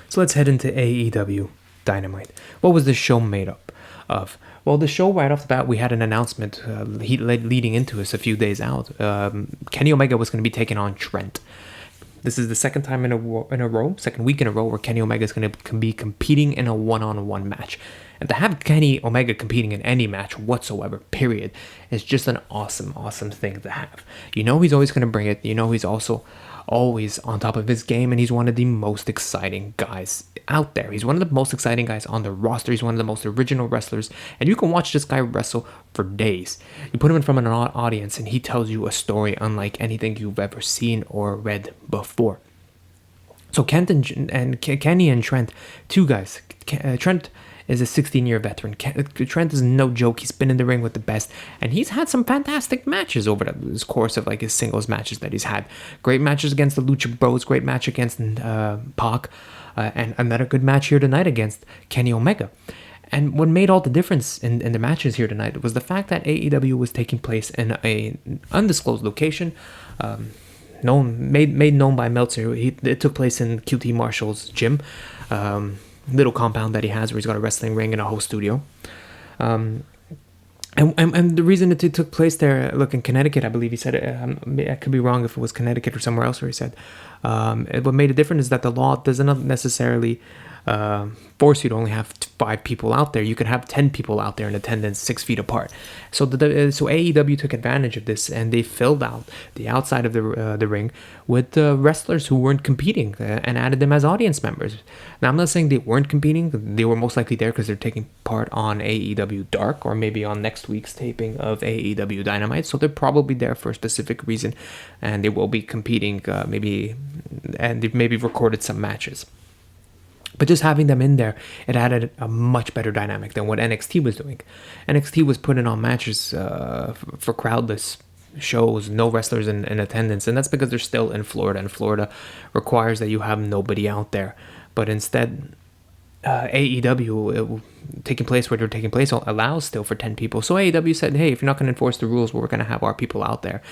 So let's head into AEW Dynamite. What was this show made up of? Well, the show right off the bat, we had an announcement leading into us a few days out. Kenny Omega was going to be taking on Trent. This is the second week in a row where Kenny Omega is going to be competing in a one-on-one match. And to have Kenny Omega competing in any match whatsoever, period, is just an awesome, awesome thing to have. You know he's always going to bring it. You know he's also always on top of his game, and he's one of the most exciting guys out there. He's one of the most exciting guys on the roster. He's one of the most original wrestlers, and you can watch this guy wrestle for days. You put him in front of an audience, and he tells you a story unlike anything you've ever seen or read before. So Kenny and Trent, two guys. Trent is a 16-year veteran. Trent is no joke. He's been in the ring with the best, and he's had some fantastic matches over the course of his singles matches that he's had. Great matches against the Lucha Bros, great match against Pac, and another good match here tonight against Kenny Omega. And what made all the difference in the matches here tonight was the fact that AEW was taking place in an undisclosed location, made known by Meltzer. It took place in QT Marshall's gym. Little compound that he has where he's got a wrestling ring and a whole studio. And the reason it took place there, look, in Connecticut, I believe he said, I could be wrong if it was Connecticut or somewhere else where he said, what made it different is that the law doesn't necessarily force you to only have 5 people out there. You could have 10 people out there in attendance 6 feet apart. So AEW took advantage of this, and they filled out the outside of the ring with wrestlers who weren't competing and added them as audience members. Now, I'm not saying they weren't competing. They were most likely there because they're taking part on AEW Dark or maybe on next week's taping of AEW Dynamite. So they're probably there for a specific reason, and they will be competing and they've maybe recorded some matches. But just having them in there, it added a much better dynamic than what NXT was doing. NXT was putting on matches for crowdless shows, no wrestlers in attendance, and that's because they're still in Florida, and Florida requires that you have nobody out there. But instead, AEW, taking place where they're taking place, allows still for 10 people. So AEW said, hey, if you're not going to enforce the rules, we're going to have our people out there.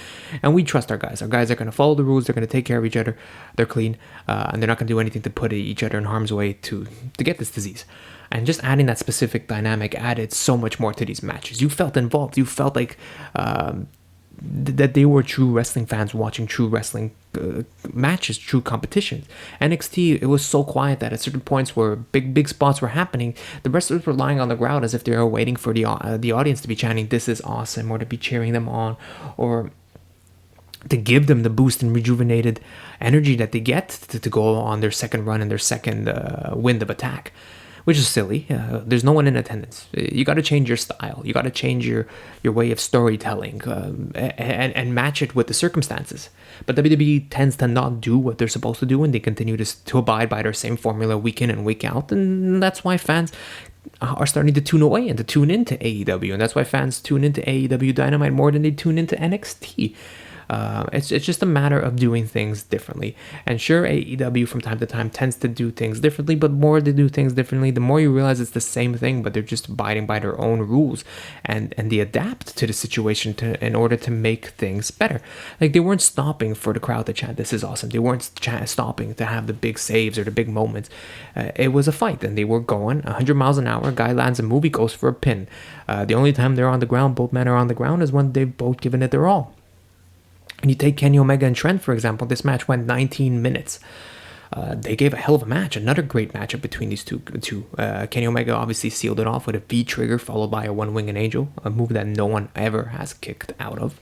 And we trust our guys. Our guys are going to follow the rules. They're going to take care of each other. They're clean. And they're not going to do anything to put each other in harm's way to get this disease. And just adding that specific dynamic added so much more to these matches. You felt involved. You felt like that they were true wrestling fans watching true wrestling matches, true competitions. NXT, it was so quiet that at certain points where big spots were happening, the wrestlers were lying on the ground as if they were waiting for the audience to be chanting, "This is awesome," or to be cheering them on, or to give them the boost and rejuvenated energy that they get to go on their second run and their second wind of attack. Which is silly. There's no one in attendance. You got to change your style. You got to change your way of storytelling and match it with the circumstances. But WWE tends to not do what they're supposed to do, and they continue to abide by their same formula week in and week out. And that's why fans are starting to tune away and to tune into AEW. And that's why fans tune into AEW Dynamite more than they tune into NXT. It's just a matter of doing things differently. And sure, AEW from time to time tends to do things differently, but more they do things differently, the more you realize it's the same thing, but they're just abiding by their own rules, and they adapt to the situation in order to make things better. Like, they weren't stopping for the crowd to chant, "This is awesome." They weren't stopping to have the big saves or the big moments. It was a fight, and they were going 100 miles an hour. Guy lands a move, he goes for a pin. The only time they're on the ground, both men are on the ground, is when they've both given it their all. And you take Kenny Omega and Trent, for example. This match went 19 minutes. They gave a hell of a match. Another great matchup between these two. Kenny Omega obviously sealed it off with a V-trigger followed by a one-winged angel, a move that no one ever has kicked out of.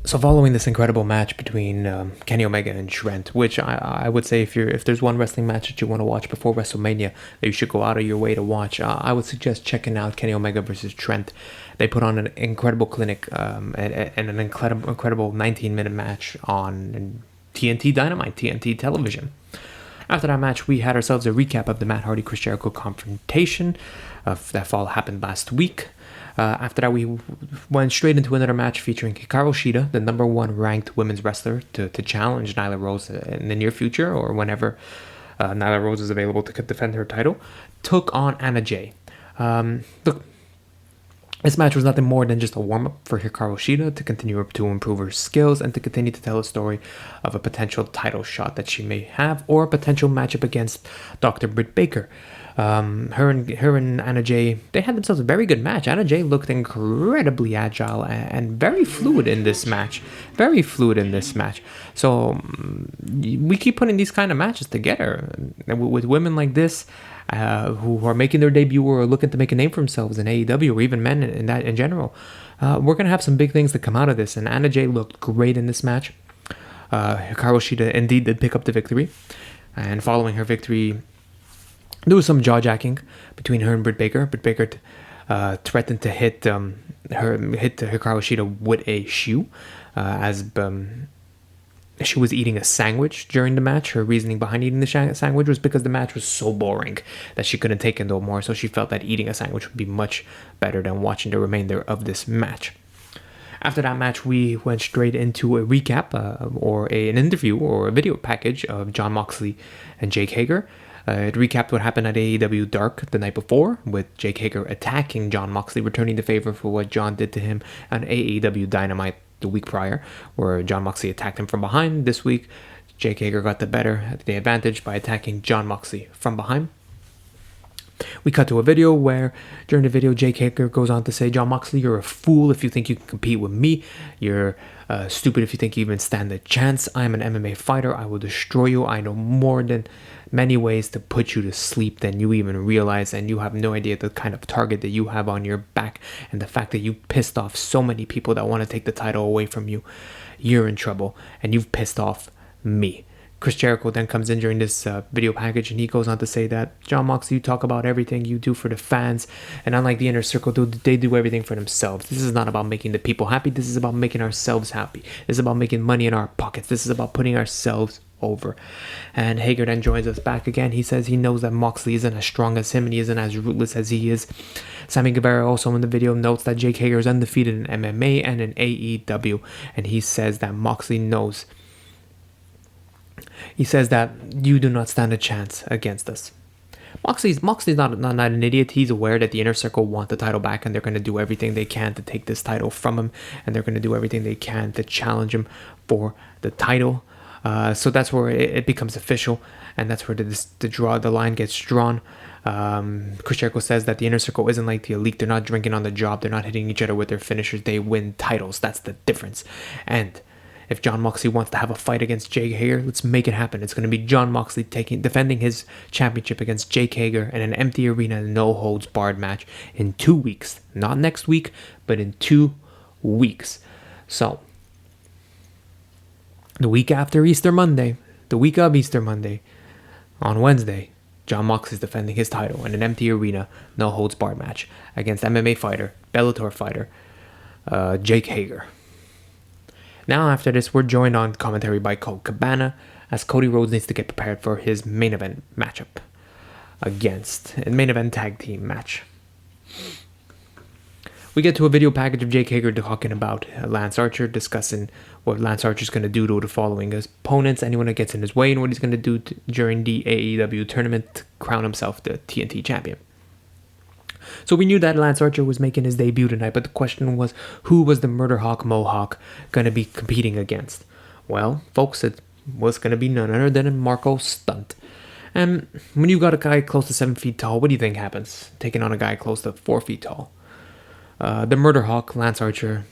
So following this incredible match between Kenny Omega and Trent, which I would say if there's one wrestling match that you want to watch before WrestleMania that you should go out of your way to watch, I would suggest checking out Kenny Omega versus Trent. They put on an incredible clinic and an incredible 19-minute match on TNT Dynamite, TNT television. After that match, we had ourselves a recap of the Matt Hardy Chris Jericho confrontation. That fall happened last week. After that, we went straight into another match featuring Hikari Shiina, the number 1 ranked women's wrestler, to challenge Nyla Rose in the near future, or whenever Nyla Rose is available to defend her title, took on Anna Jay. Look, This match was nothing more than just a warm-up for Hikari Shiina to continue to improve her skills and to continue to tell a story of a potential title shot that she may have, or a potential matchup against Dr. Britt Baker. Her and Anna Jay, they had themselves a very good match. Anna Jay looked incredibly agile and very fluid in this match. So we keep putting these kind of matches together with women like this, who are making their debut or are looking to make a name for themselves in AEW, or even men in general. We're going to have some big things to come out of this, and Anna Jay looked great in this match. Hikari Shiina indeed did pick up the victory, and following her victory, there was some jaw-jacking between her and Britt Baker. Britt Baker threatened to hit Hikari Shiina with a shoe, as she was eating a sandwich during the match. Her reasoning behind eating the sandwich was because the match was so boring that she couldn't take it no more, so she felt that eating a sandwich would be much better than watching the remainder of this match. After that match, we went straight into a recap, an interview or a video package of Jon Moxley and Jake Hager. It recapped what happened at AEW Dark the night before, with Jake Hager attacking Jon Moxley, returning the favor for what Jon did to him on AEW Dynamite the week prior, where Jon Moxley attacked him from behind. This week, Jake Hager got the advantage by attacking Jon Moxley from behind. We cut to a video where, during the video, Jake Hager goes on to say, "Jon Moxley, you're a fool if you think you can compete with me. You're stupid if you think you even stand a chance. I'm an MMA fighter. I will destroy you. I know more than many ways to put you to sleep than you even realize, and you have no idea the kind of target that you have on your back, and the fact that you pissed off so many people that want to take the title away from you. You're in trouble, and you've pissed off me." Chris Jericho then comes in during this video package, and he goes on to say that, "Jon Moxley, you talk about everything you do for the fans, and unlike the Inner Circle, they do everything for themselves. This is not about making the people happy. This is about making ourselves happy. This is about making money in our pockets. This is about putting ourselves over." And Hager then joins us back again. He says he knows that Moxley isn't as strong as him, and he isn't as ruthless as he is. Sammy Guevara also in the video notes that Jake Hager is undefeated in MMA and in AEW, and he says that Moxley knows. He says that you do not stand a chance against us. Moxley's not an idiot. He's aware that the Inner Circle want the title back, and they're going to do everything they can to take this title from him, and they're going to do everything they can to challenge him for the title. So that's where it becomes official, and that's where the line gets drawn. Chris Jericho says that the Inner Circle isn't like the Elite. They're not drinking on the job. They're not hitting each other with their finishers. They win titles. That's the difference. And if Jon Moxley wants to have a fight against Jake Hager, let's make it happen. It's going to be Jon Moxley defending his championship against Jake Hager in an empty arena, no holds barred match in 2 weeks. Not next week, but in 2 weeks. So, the week of Easter Monday, on Wednesday, Jon Moxley is defending his title in an empty arena, no holds barred match against MMA fighter, Bellator fighter, Jake Hager. Now, after this, we're joined on commentary by Colt Cabana, as Cody Rhodes needs to get prepared for his main event matchup main event tag team match. We get to a video package of Jake Hager talking about Lance Archer, discussing what Lance Archer's going to do to the following opponents, anyone that gets in his way, and what he's going to do during the AEW tournament to crown himself the TNT champion. So we knew that Lance Archer was making his debut tonight, but the question was, who was the Murder Hawk Mohawk going to be competing against? Well, folks, it was going to be none other than Marco Stunt. And when you got a guy close to 7 feet tall, what do you think happens? Taking on a guy close to 4 feet tall. The Murder Hawk, Lance Archer,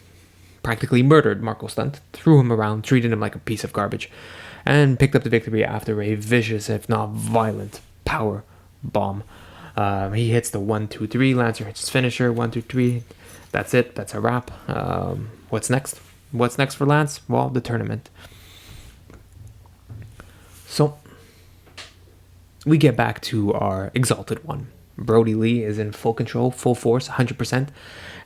practically murdered Marco Stunt, threw him around, treated him like a piece of garbage, and picked up the victory after a vicious, if not violent, power bomb. He hits the 1-2-3. Lancer hits his finisher. 1-2-3. That's it. That's a wrap. What's next? What's next for Lance? Well, the tournament. So we get back to our Exalted One. Brody Lee is in full control, full force, 100%.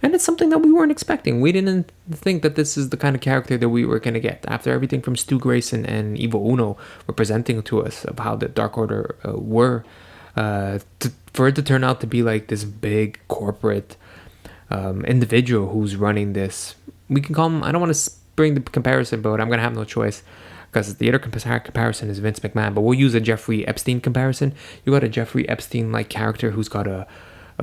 And it's something that we weren't expecting. We didn't think that this is the kind of character that we were going to get. After everything from Stu Grayson and Evil Uno were presenting to us of how the Dark Order were, for it to turn out to be like this big corporate individual who's running this, we can call him, I don't want to bring the comparison, but I'm going to have no choice, because the other comparison is Vince McMahon, but we'll use a Jeffrey Epstein comparison. You got a Jeffrey Epstein-like character who's got a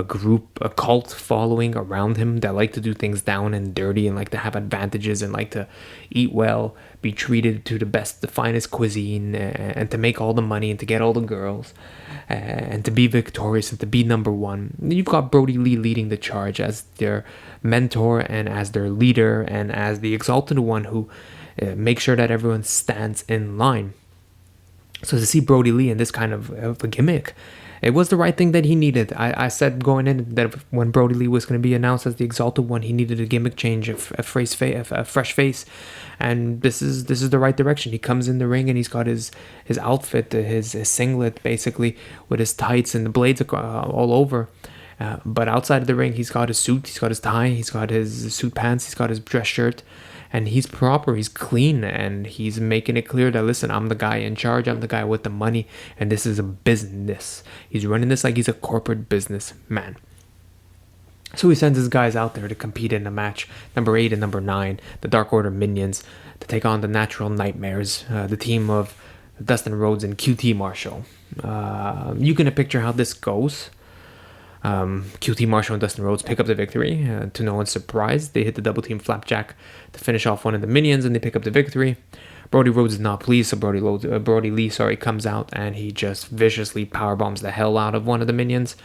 group, a cult following around him that like to do things down and dirty and like to have advantages and like to eat well, be treated to the finest cuisine, and to make all the money and to get all the girls, and to be victorious and to be number one. You've got Brody Lee leading the charge as their mentor and as their leader and as the exalted one who makes sure that everyone stands in line. So to see Brody Lee in this kind of a gimmick, it was the right thing that he needed. I said going in that when Brody Lee was going to be announced as the Exalted One, he needed a gimmick change, a fresh face, and this is the right direction. He comes in the ring and he's got his outfit, his singlet basically with his tights and the blades all over. But outside of the ring, he's got his suit, he's got his tie, he's got his suit pants, he's got his dress shirt. And he's proper, he's clean, and he's making it clear that, listen, I'm the guy in charge, I'm the guy with the money, and this is a business. He's running this like he's a corporate businessman. So he sends his guys out there to compete in a match, number 8 and number 9, the Dark Order Minions, to take on the Natural Nightmares, the team of Dustin Rhodes and QT Marshall. You can picture how this goes. QT Marshall and Dustin Rhodes pick up the victory. To no one's surprise, they hit the double team flapjack to finish off one of the minions, and they pick up the victory. Brody Rhodes is not pleased, so Brody Lee comes out and he just viciously powerbombs the hell out of one of the minions,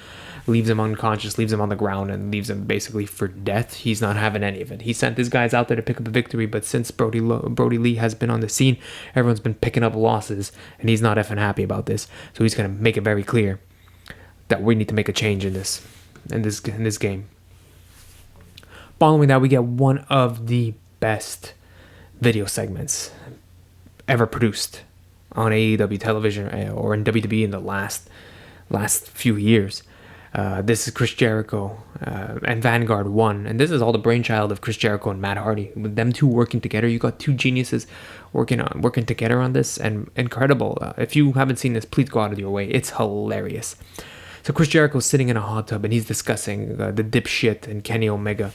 leaves him unconscious, leaves him on the ground, and leaves him basically for death. He's not having any of it. He sent his guys out there to pick up a victory, but since Brody Lee has been on the scene, everyone's been picking up losses, and he's not effing happy about this. So he's gonna make it very clear that we need to make a change in this game. Following that, we get one of the best video segments ever produced on AEW television or in WWE in the last few years. This is Chris Jericho and Vanguard 1, and this is all the brainchild of Chris Jericho and Matt Hardy. With them two working together, you got two geniuses working together on this, and incredible. If you haven't seen this, please go out of your way. It's hilarious. So Chris Jericho's sitting in a hot tub and he's discussing the dipshit and Kenny Omega.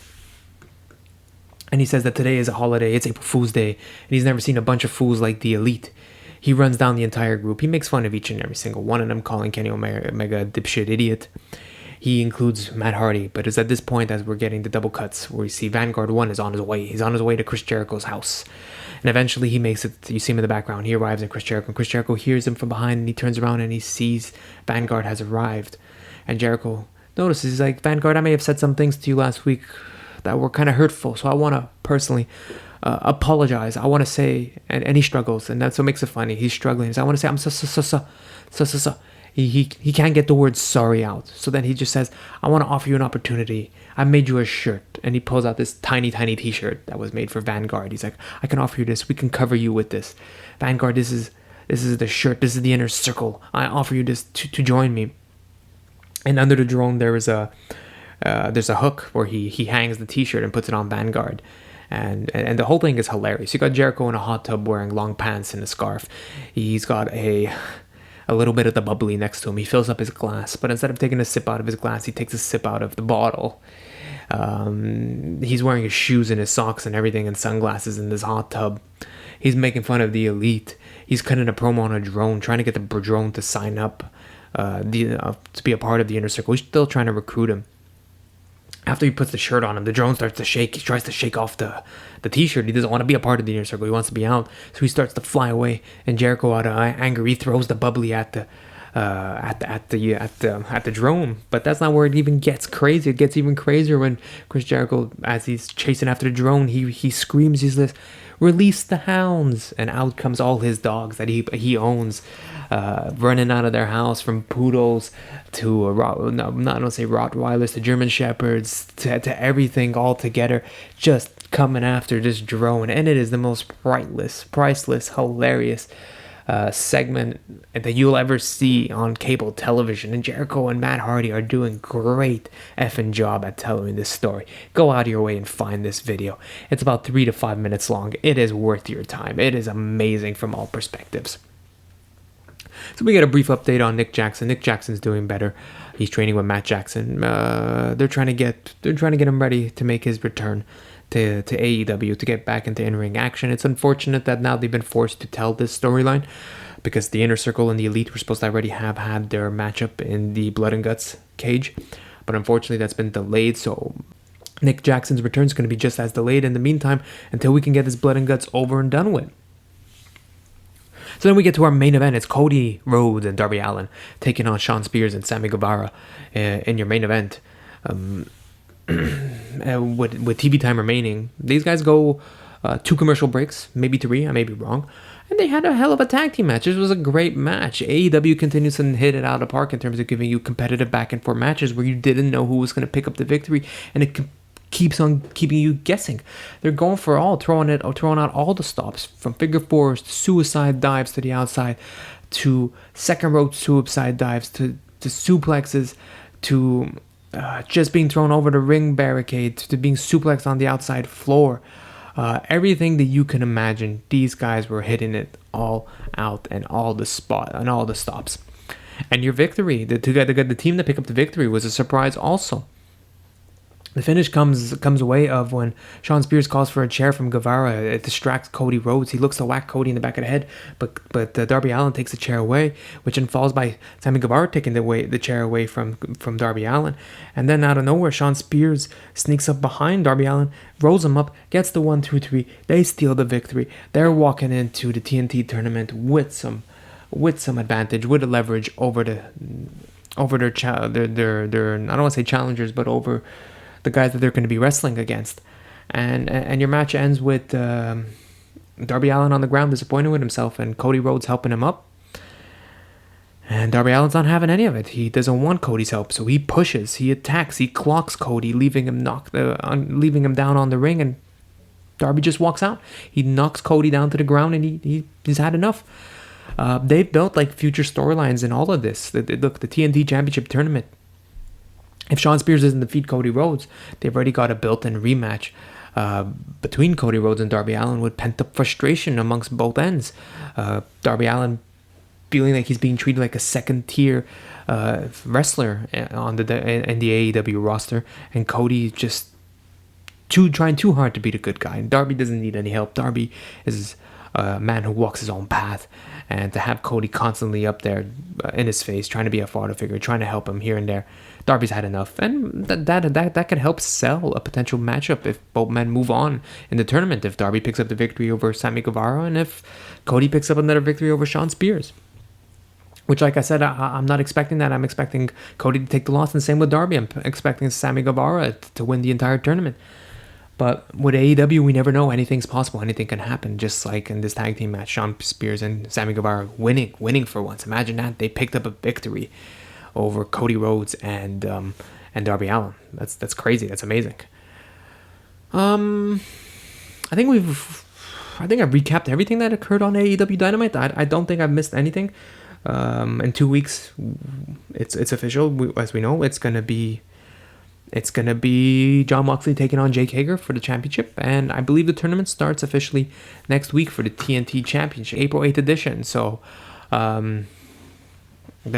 And he says that today is a holiday, it's April Fool's Day, and he's never seen a bunch of fools like the Elite. He runs down the entire group. He makes fun of each and every single one of them, calling Kenny Omega a dipshit idiot. He includes Matt Hardy, but it's at this point as we're getting the double cuts where we see Vanguard 1 is on his way. He's on his way to Chris Jericho's house. And eventually he makes it, you see him in the background, he arrives in Chris Jericho, and Chris Jericho hears him from behind, and he turns around and he sees Vanguard has arrived. And Jericho notices, he's like, Vanguard, I may have said some things to you last week that were kind of hurtful, so I want to personally apologize. I want to say, and he struggles, and that's what makes it funny. He's struggling. He's, I want to say, I'm so. He can't get the word sorry out. So then he just says, I want to offer you an opportunity. I made you a shirt. And he pulls out this tiny t-shirt that was made for Vanguard. He's like, I can offer you this. We can cover you with this. Vanguard, this is the shirt. This is the inner circle. I offer you this to join me. And under the drone, there's a hook where he hangs the t-shirt and puts it on Vanguard. And the whole thing is hilarious. You got Jericho in a hot tub wearing long pants and a scarf. He's got a little bit of the bubbly next to him. He fills up his glass, but instead of taking a sip out of his glass, he takes a sip out of the bottle. He's wearing his shoes and his socks and everything and sunglasses in this hot tub. He's making fun of the Elite. He's cutting a promo on a drone, trying to get the drone to sign up to be a part of the inner circle. He's still trying to recruit him. After he puts the shirt on him, the drone starts to shake. He tries to shake off the t-shirt. He doesn't want to be a part of the inner circle. He wants to be out. So he starts to fly away. And Jericho, out of anger, he throws the bubbly at the drone. But that's not where it even gets crazy. It gets even crazier when Chris Jericho, as he's chasing after the drone, he screams, he's like, release the hounds, and out comes all his dogs that he owns, running out of their house, from poodles to I don't say Rottweilers to German Shepherds to everything all together, just coming after this drone. And it is the most priceless, hilarious segment that you'll ever see on cable television. And Jericho and Matt Hardy are doing great effing job at telling this story. Go out of your way and find this video. It's about 3 to 5 minutes long. It is worth your time. It is amazing from all perspectives. So we get a brief update on Nick Jackson. Nick Jackson's doing better. He's training with Matt Jackson. They're trying to get him ready to make his return to AEW, to get back into in-ring action. It's unfortunate that now they've been forced to tell this storyline, because the Inner Circle and the Elite were supposed to already have had their matchup in the Blood and Guts cage. but unfortunately that's been delayed, so Nick Jackson's return is going to be just as delayed in the meantime until we can get this blood and guts over and done with. So then we get to our main event. It's Cody Rhodes and Darby Allin taking on Shawn Spears and Sammy Guevara in your main event. With TV time remaining, these guys go 2 commercial breaks, maybe 3, I may be wrong, and they had a hell of a tag team match. This was a great match. AEW continues to hit it out of the park in terms of giving you competitive back and forth matches where you didn't know who was going to pick up the victory, and it keeps on keeping you guessing. They're going for all, throwing out all the stops, from figure fours to suicide dives to the outside, to second rope suicide dives, to suplexes, to just being thrown over the ring barricade, to being suplexed on the outside floor. Everything that you can imagine, these guys were hitting it all out and all the stops. And your victory, the team that picked up the victory, was a surprise also. The finish comes away of when Shawn Spears calls for a chair from Guevara. It distracts Cody Rhodes. He looks to whack Cody in the back of the head, but Darby Allin takes the chair away, which then falls by Sammy Guevara taking the chair away from Darby Allin. And then out of nowhere, Shawn Spears sneaks up behind Darby Allin, rolls him up, gets the 1, 2, 3. They steal the victory. They're walking into the TNT tournament with some advantage, with a leverage over their I don't want to say challengers, but over the guys that they're going to be wrestling against. And your match ends with Darby Allin on the ground disappointed with himself and Cody Rhodes helping him up. And Darby Allin's not having any of it. He doesn't want Cody's help, so he pushes, he attacks, he clocks Cody, leaving him down on the ring, and Darby just walks out. He knocks Cody down to the ground, and he's had enough. They've built like future storylines in all of this. Look, the TNT Championship Tournament, if Shawn Spears doesn't defeat Cody Rhodes, they've already got a built-in rematch between Cody Rhodes and Darby Allin with pent-up frustration amongst both ends. Darby Allin feeling like he's being treated like a second-tier wrestler in the AEW roster, and Cody just trying too hard to be the good guy. And Darby doesn't need any help. Darby is a man who walks his own path, and to have Cody constantly up there in his face, trying to be a father figure, trying to help him here and there, Darby's had enough, and that could help sell a potential matchup if both men move on in the tournament. If Darby picks up the victory over Sammy Guevara, and if Cody picks up another victory over Shawn Spears. Which, like I said, I'm not expecting that. I'm expecting Cody to take the loss, and same with Darby. I'm expecting Sammy Guevara to win the entire tournament. But with AEW, we never know. Anything's possible. Anything can happen. Just like in this tag team match, Shawn Spears and Sammy Guevara winning for once. Imagine that. They picked up a victory over Cody Rhodes and Darby Allin. That's crazy. That's amazing. I think I've recapped everything that occurred on AEW Dynamite. I don't think I've missed anything. In 2 weeks, it's official. As we know, it's gonna be Jon Moxley taking on Jake Hager for the championship, and I believe the tournament starts officially next week for the TNT Championship, April 8th edition. So that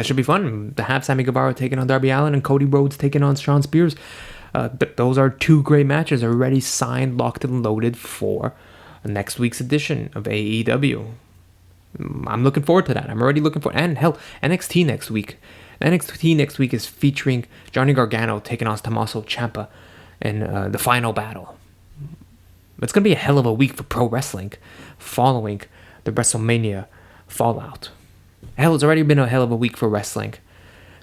should be fun to have Sammy Guevara taking on Darby Allin and Cody Rhodes taking on Shawn Spears. Those are 2 great matches already signed, locked, and loaded for next week's edition of AEW. I'm looking forward to that. I'm already looking forward. And hell, NXT next week. NXT next week is featuring Johnny Gargano taking on Tommaso Ciampa in the final battle. It's going to be a hell of a week for pro wrestling following the WrestleMania fallout. Hell, it's already been a hell of a week for wrestling.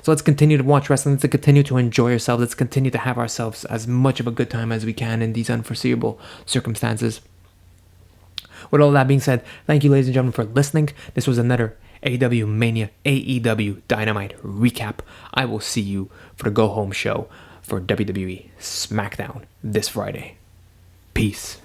So let's continue to watch wrestling. Let's continue to enjoy ourselves. Let's continue to have ourselves as much of a good time as we can in these unforeseeable circumstances. With all that being said, thank you, ladies and gentlemen, for listening. This was another AWMania AEW Dynamite recap. I will see you for the go-home show for WWE SmackDown this Friday. Peace.